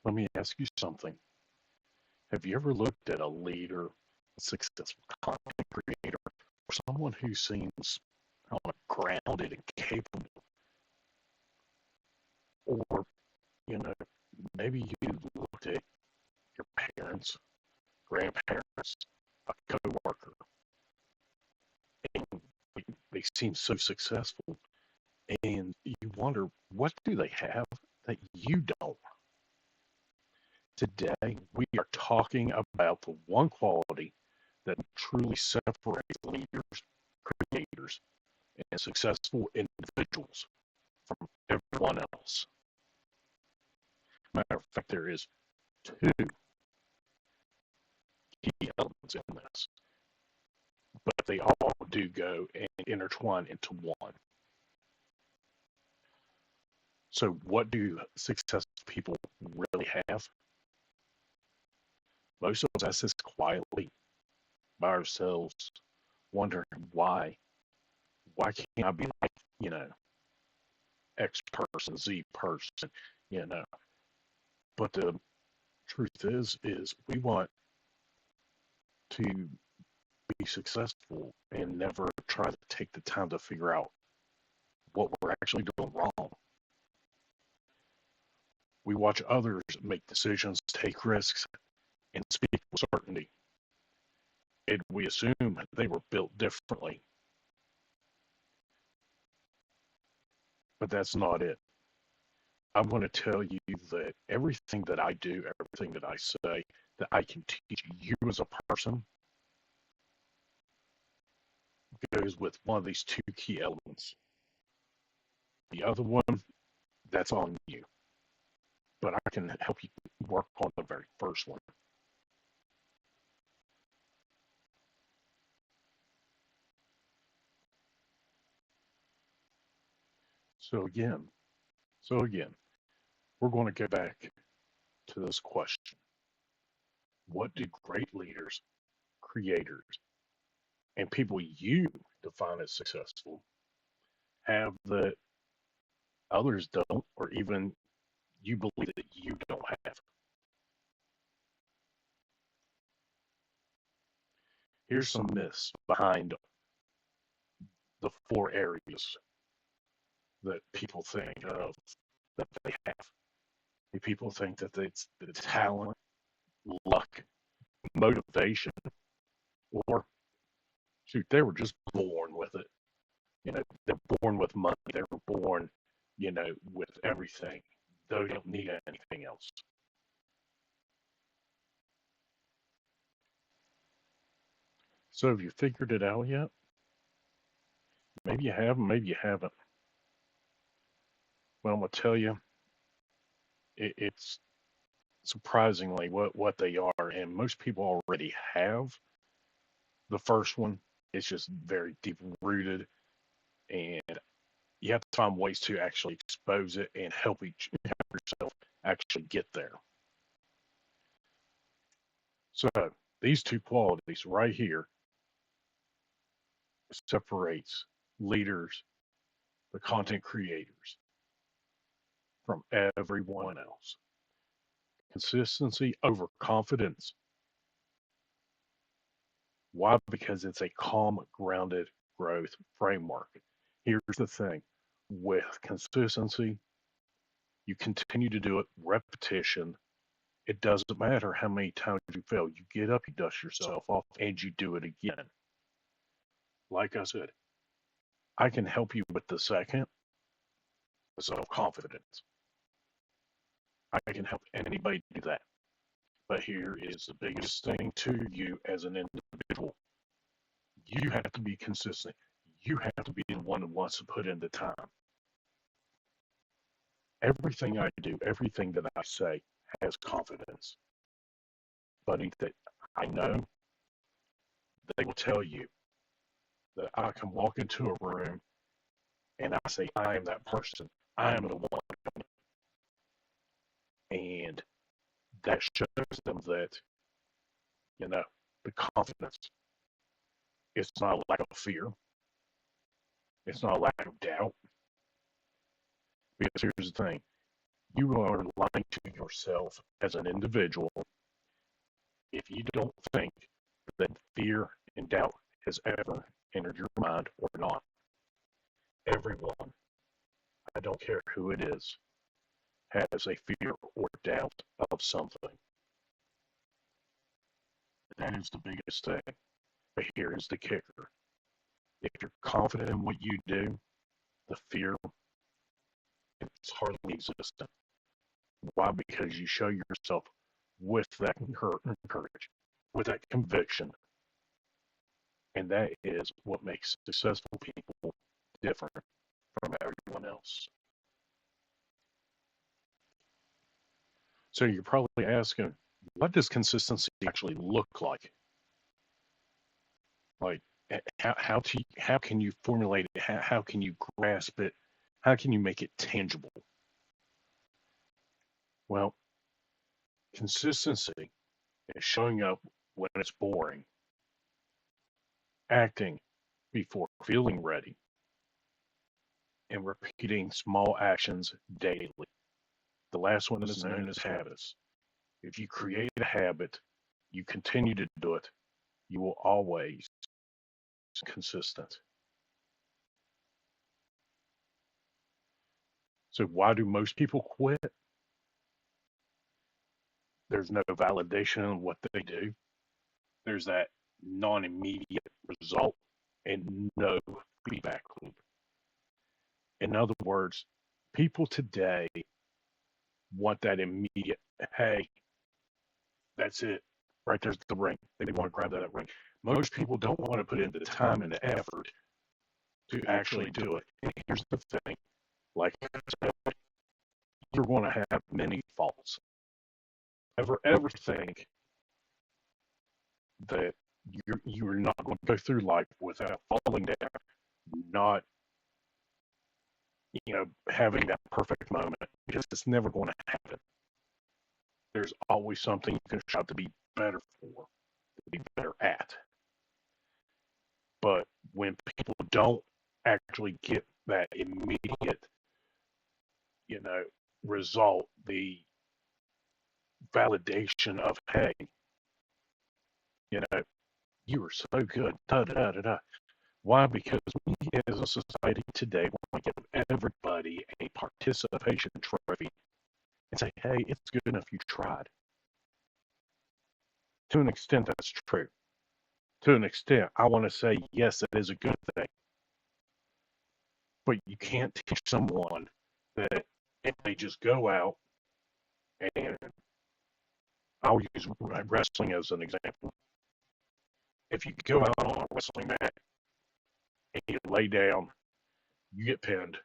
Let me ask you something. Have you ever looked at a leader, a successful content creator, or someone who seems grounded and capable, or you know, maybe you looked at your parents, grandparents, a coworker, and they seem so successful, and you wonder what do they have that you don't? Today, we are talking about the one quality that truly separates leaders, creators, and successful individuals from everyone else. Matter of fact, there is two key elements in this, but they all do go and intertwine into one. So, what do successful people really have? Most of us ask this quietly by ourselves, wondering why. Why can't I be like, X person, Z person, you know? But the truth is we want to be successful and never try to take the time to figure out what we're actually doing wrong. We watch others make decisions, take risks, and speak with certainty. And we assume they were built differently. But that's not it. I'm going to tell you that everything that I do, everything that I say, that I can teach you as a person goes with one of these two key elements. The other one, that's on you. But I can help you work on the very first one. So again, we're going to go back to this question. What do great leaders, creators, and people you define as successful have that others don't, or even you believe that you don't have? Here's some myths behind the four areas that people think of that they have. People think that it's the talent, luck, motivation, or shoot, they were just born with it. They're born with money. They were born, with everything. They don't need anything else. So have you figured it out yet? Maybe you have, maybe you haven't. Well, I'm gonna tell you, it's surprisingly what they are, and most people already have the first one. It's just very deep rooted, and you have to find ways to actually expose it and help yourself actually get there. So these two qualities right here separates leaders, the content creators, from everyone else. Consistency over confidence. Why? Because it's a calm, grounded growth framework. Here's the thing with consistency, you continue to do it, repetition. It doesn't matter how many times you fail. You get up, you dust yourself off, and you do it again. Like I said, I can help you with the second, self confidence. I can help anybody do that. But here is the biggest thing to you as an individual. You have to be consistent. You have to be the one who wants to put in the time. Everything I do, everything that I say has confidence. Buddy that I know, they will tell you that I can walk into a room and I say, I am that person. I am the one. And that shows them that, the confidence. It's not a lack of fear. It's not a lack of doubt. Because here's the thing. You are lying to yourself as an individual if you don't think that fear and doubt has ever entered your mind or not. Everyone, I don't care who it is, has a fear or doubt of something. That is the biggest thing. But here is the kicker. If you're confident in what you do, the fear is hardly existent. Why? Because you show yourself with that courage, with that conviction. And that is what makes successful people different from everyone else. So you're probably asking, what does consistency actually look like? Like, how can you formulate it? How can you grasp it? How can you make it tangible? Well, consistency is showing up when it's boring, acting before feeling ready, and repeating small actions daily. The last one is known as habits. If you create a habit, you continue to do it, you will always be consistent. So why do most people quit? There's no validation in what they do. There's that non-immediate result and no feedback loop. In other words, people today want that immediate, hey, that's it. Right there's the ring. They want to grab that ring. Most people don't want to put in the time and the effort to actually do it. And here's the thing, like I said, you're going to have many faults. Ever think that you're not going to go through life without falling down, not having that perfect moment, because it's never going to happen. There's always something you can try to be better for, to be better at. But when people don't actually get that immediate, you know, result, the validation of, hey, you know, you were so good, da da da da da. Why? Because we as a society today want to give everybody a participation trophy and say, hey, it's good enough you tried. To an extent, that's true. To an extent, I want to say, yes, it is a good thing. But you can't teach someone that if they just go out and I'll use wrestling as an example. If you go out on a wrestling mat and you lay down, you get pinned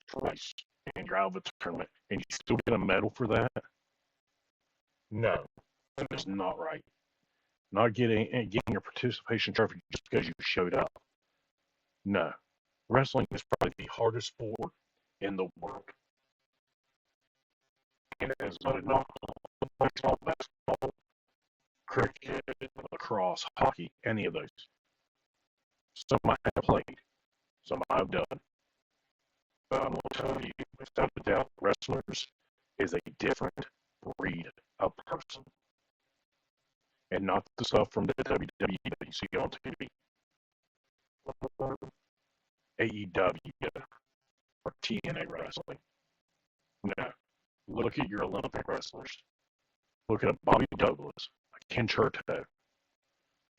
twice and you're out of the tournament and you still get a medal for that? No, that is not right. Not getting a participation trophy just because you showed up. No. Wrestling is probably the hardest sport in the world. And as not enough baseball, basketball, cricket, lacrosse, hockey, any of those. Some I have played, some I've done. But I'm going to tell you, without a doubt, wrestlers is a different breed of person. And not the stuff from the WWE that you see on TV. Or AEW or TNA wrestling. No. Look at your Olympic wrestlers. Look at Bobby Douglas, Ken Churto,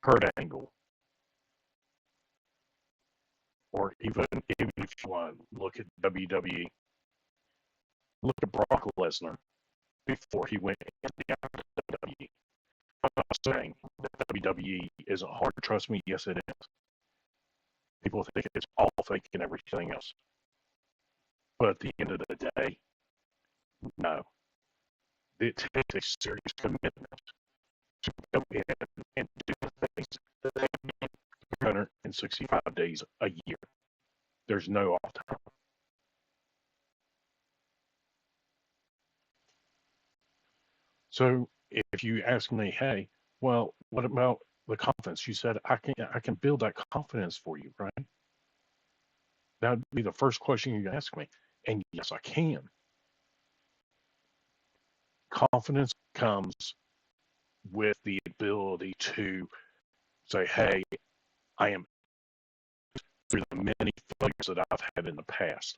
Kurt Angle, or even if you want to look at WWE, look at Brock Lesnar before he went into the WWE. I'm not saying that WWE isn't hard. Trust me, yes, it is. People think it's all fake and everything else. But at the end of the day, no. It takes a serious commitment to go in and do the things that they do 365 days a year. There's no off time. So if you ask me, hey, well, what about the confidence? You said I can build that confidence for you, right? That would be the first question you ask me. And yes, I can. Confidence comes with the ability to say, hey, I am through the many failures that I've had in the past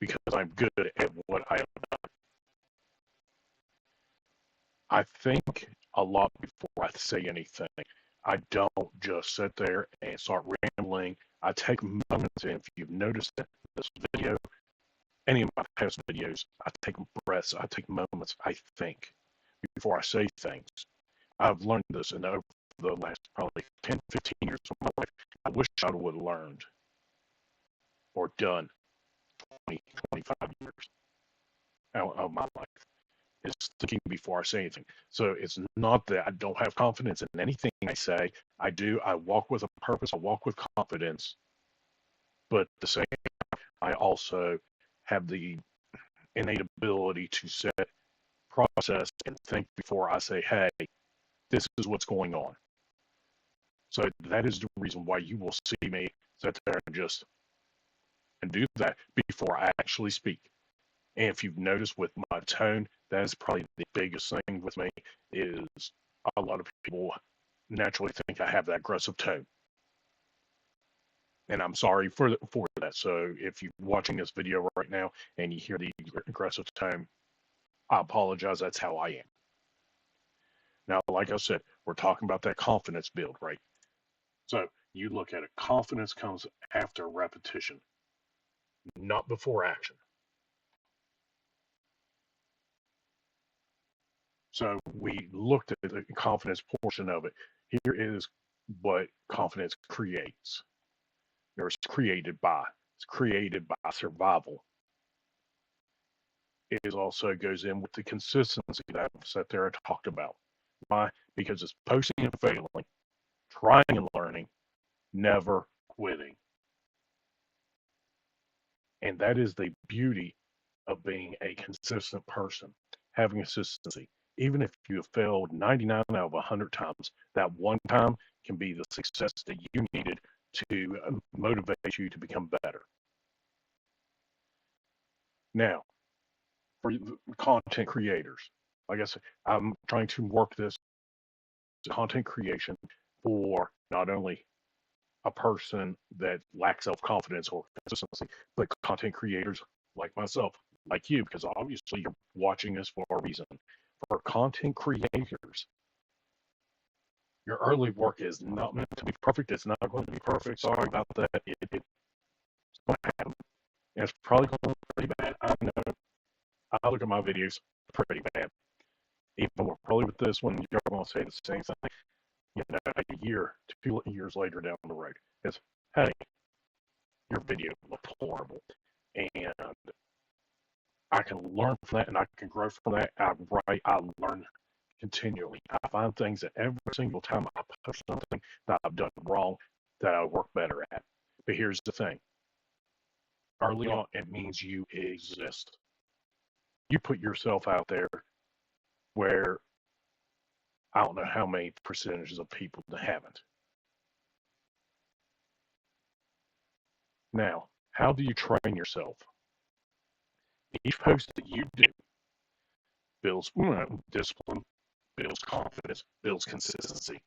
because I'm good at what I am. I think a lot before I say anything. I don't just sit there and start rambling. I take moments, and if you've noticed in this video, any of my past videos, I take breaths, I take moments, I think before I say things. I've learned this in over the last probably 10, 15 years of my life. I wish I would have learned or done 20, 25 years out of my life is thinking before I say anything. So it's not that I don't have confidence in anything I say. I do. I walk with a purpose. I walk with confidence. But at the same time, I also have the innate ability to set, process, and think before I say, hey, this is what's going on. So that is the reason why you will see me sit there and do that before I actually speak. And if you've noticed with my tone, that is probably the biggest thing with me is a lot of people naturally think I have that aggressive tone. And I'm sorry for that. So if you're watching this video right now and you hear the aggressive tone, I apologize. That's how I am. Now, like I said, we're talking about that confidence build, right? So you look at it, confidence comes after repetition, not before action. So we looked at the confidence portion of it. Here is what confidence creates. Or it's created by. It's created by survival. It also goes in with the consistency that I've sat there and talked about. Why? Because it's posting and failing, trying and learning, never quitting. And that is the beauty of being a consistent person, having consistency. Even if you have failed 99 out of 100 times, that one time can be the success that you needed to motivate you to become better. Now, for content creators, like I said, I'm trying to work this content creation for not only a person that lacks self-confidence or consistency, but content creators like myself, like you, because obviously you're watching this for a reason. For content creators, your early work is not meant to be perfect. It's not going to be perfect. Sorry about that. It's going to happen. And it's probably going to be pretty bad. I know. I look at my videos, pretty bad. Even more probably with this one, you're going to say the same thing. You know, a year, 2 years later down the road, is hey, your video looked horrible, and I can learn from that, and I can grow from that. I learn continually. I find things that every single time I post something that I've done wrong, that I work better at. But here's the thing: early on, it means you exist. You put yourself out there where I don't know how many percentages of people that haven't. Now, how do you train yourself? Each post that you do builds discipline, builds confidence, builds consistency.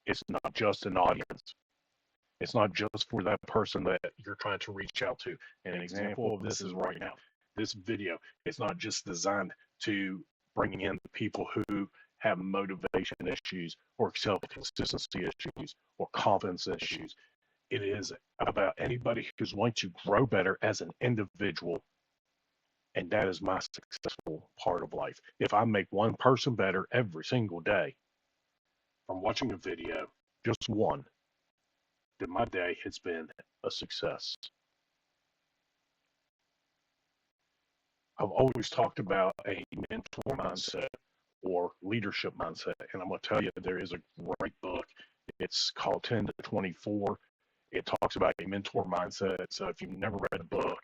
It's not just an audience. It's not just for that person that you're trying to reach out to. And an example of this is right now. This video is not just designed to bring in the people who have motivation issues or self-consistency issues or confidence issues. It is about anybody who's wanting to grow better as an individual. And that is my successful part of life. If I make one person better every single day from watching a video, just one, then my day has been a success. I've always talked about a mentor mindset or leadership mindset. And I'm going to tell you, there is a great book. It's called 10 to 24. It talks about a mentor mindset. So if you've never read the book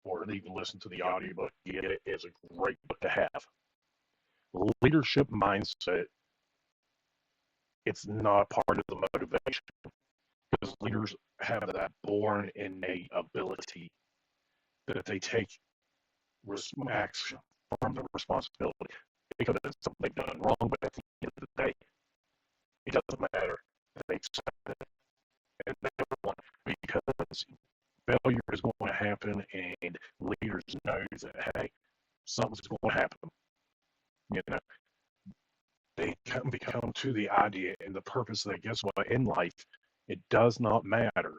or even listened to the audiobook, get it. It's a great book to have. Leadership mindset, it's not part of the motivation because leaders have that born innate ability that they take action the responsibility because it's something they've done wrong, but at the end of the day, it doesn't matter. They accept it and they want because failure is going to happen and leaders know that, hey, something's going to happen. You know, they come to the idea and the purpose that, guess what, in life, it does not matter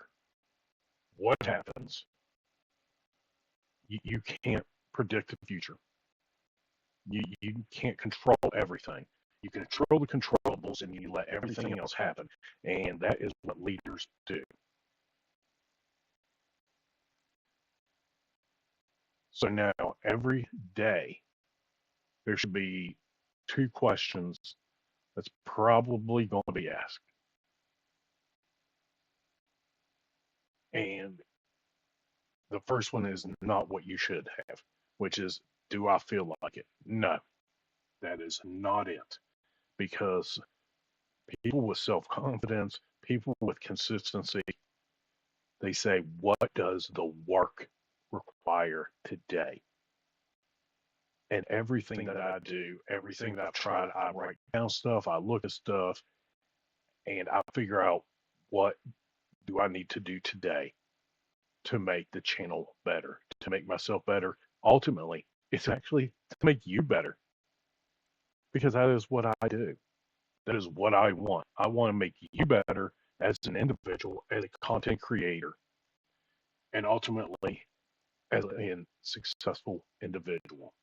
what happens. You can't predict the future. You can't control everything. You control the controllables and you let everything else happen. And that is what leaders do. So now, every day, there should be two questions that's probably going to be asked. And the first one is not what you should have, which is, do I feel like it? No, that is not it. Because people with self confidence, people with consistency, they say, what does the work require today? And everything that I do, everything that I've tried, I write down stuff, I look at stuff, and I figure out what do I need to do today to make the channel better, to make myself better. Ultimately, it's actually to make you better because that is what I do. That is what I want. I want to make you better as an individual, as a content creator, and ultimately as a successful individual.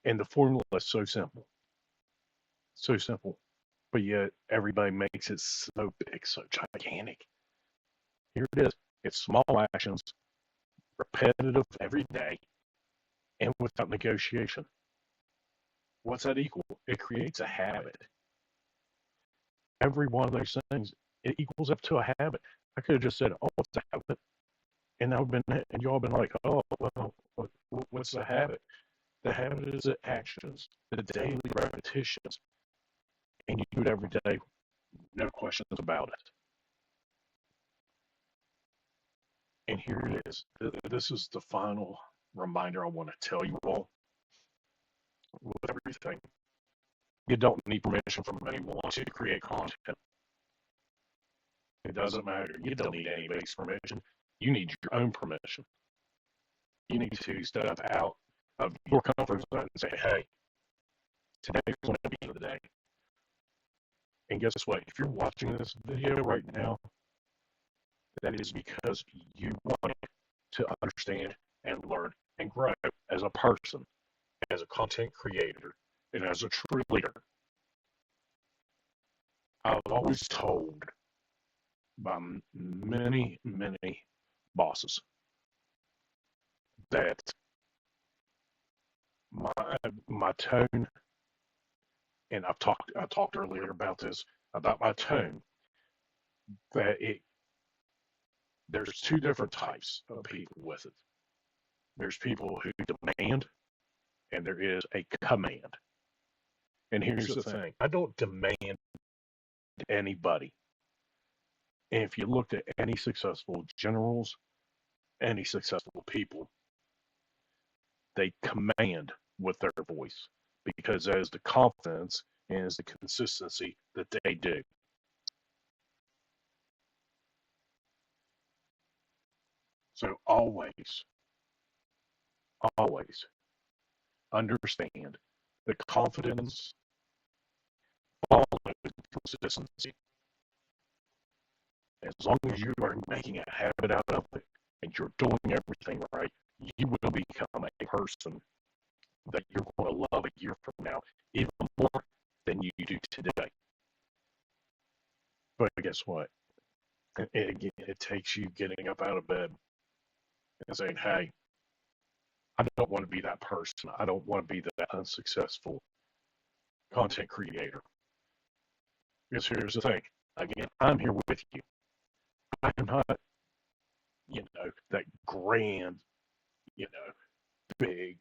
And the formula is so simple, but yet everybody makes it so big, so gigantic. Here it is. It's small actions, repetitive every day, and without negotiation. What's that equal? It creates a habit. Every one of those things, it equals up to a habit. I could have just said, "Oh, what's a habit?" And I've been, and y'all been like, "Oh, well, what's the habit?" The habit is the actions, the daily repetitions, and you do it every day, no questions about it. And here it is. This is the final reminder I want to tell you all with everything. You don't need permission from anyone to create content. It doesn't matter. You don't need anybody's permission. You need your own permission. You need to step out of your comfort zone and say, hey, today's going to be the day. And guess what? If you're watching this video right now, that is because you want to understand and learn and grow as a person, as a content creator, and as a true leader. I was always told by many bosses that my tone, and I talked earlier about this, about my tone, that there's two different types of people with it. There's people who demand, and there is a command. And here's the thing: I don't demand anybody. And if you looked at any successful generals, any successful people, they command with their voice because that is the confidence and is the consistency that they do. So always understand the confidence follows consistency. As long as you are making a habit out of it and you're doing everything right, you will become a person that you're going to love a year from now, even more than you do today. But guess what? It takes you getting up out of bed and saying, hey, I don't want to be that person. I don't want to be that unsuccessful content creator. Because here's the thing. Again, I'm here with you. I am not, that grand, big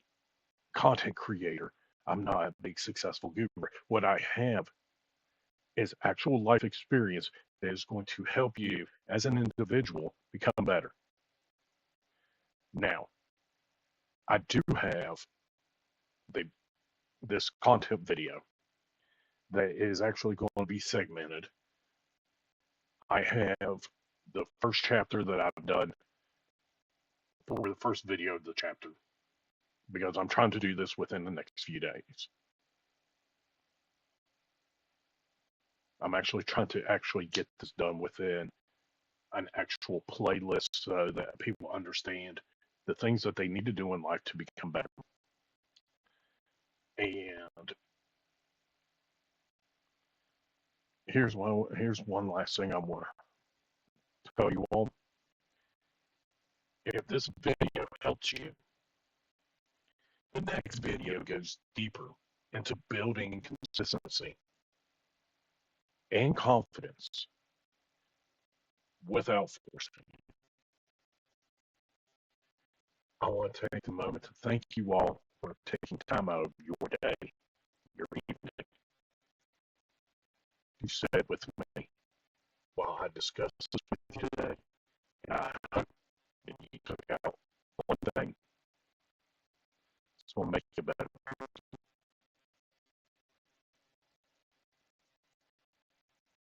content creator. I'm not a big successful guru. What I have is actual life experience that is going to help you as an individual become better. Now, I do have the this content video that is actually going to be segmented. I have the first chapter that I've done for the first video of the chapter because I'm trying to do this within the next few days. I'm actually trying to get this done within an actual playlist so that people understand the things that they need to do in life to become better. And here's one last thing I want to tell you all. If this video helps you, the next video goes deeper into building consistency and confidence without forcing. I want to take a moment to thank you all for taking time out of your day, your evening, to sit with me while I discuss this with you today. And I hope that you took out one thing that's going to make you better.